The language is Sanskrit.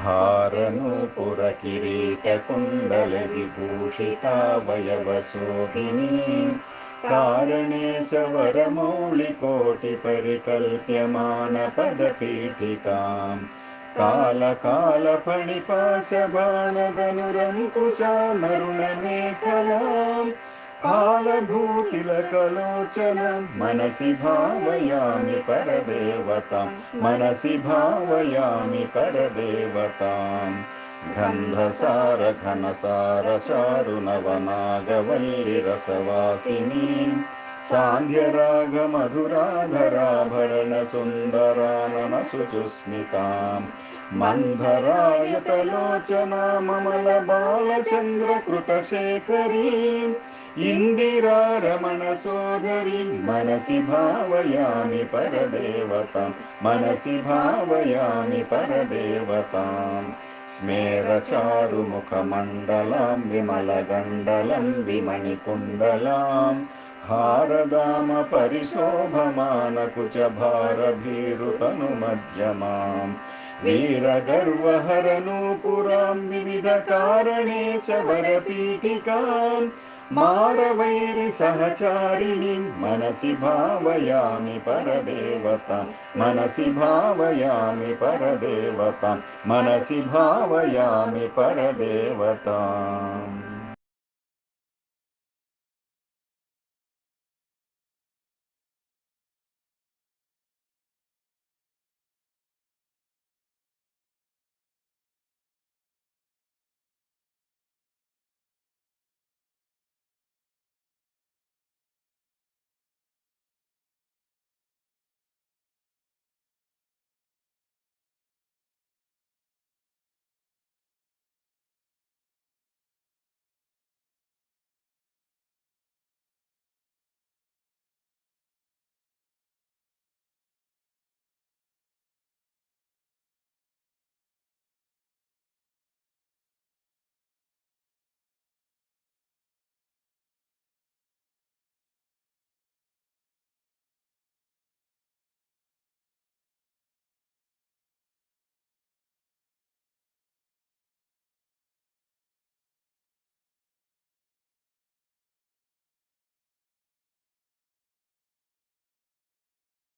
हारनूपुरकिरीटकुण्डलविभूषितावयवशोभिनीं कारणेशवरमौलिकोटिपरिकल्प्यमानपदपीठिकाम् कालकालफणिपाशबाणधनुरङ्कुशामरुणमेखलाम् कालभूतिलकलोचनं मनसि भावयामि परदेवतां मनसि भावयामि परदेवताम् गन्धसार घनसार चारुनवनागवल्लिरसवासिनीं सान्ध्यरागमधुराधराभरणसुन्दराननसुस्मिताम् मन्धरायतलोचनाममलबालचन्द्रकृतशेखरीम् इन्दिरारमणसोदरीं मनसि भावयामि परदेवतां मनसि भावयामि परदेवताम् स्मेरचारुमुखमण्डलां विमलगण्डलं विमणिकुण्डलां हारदामपरिशोभमानकुचभारभीरुतनुमध्यमाम् वीरगर्वहरनूपुरां विविधकारणेशवरपीठिकाम् मारवैरिसहचारिणीं मनसि भावयामि परदेवतां मनसि भावयामि परदेवतां मनसि भावयामि परदेवताम्।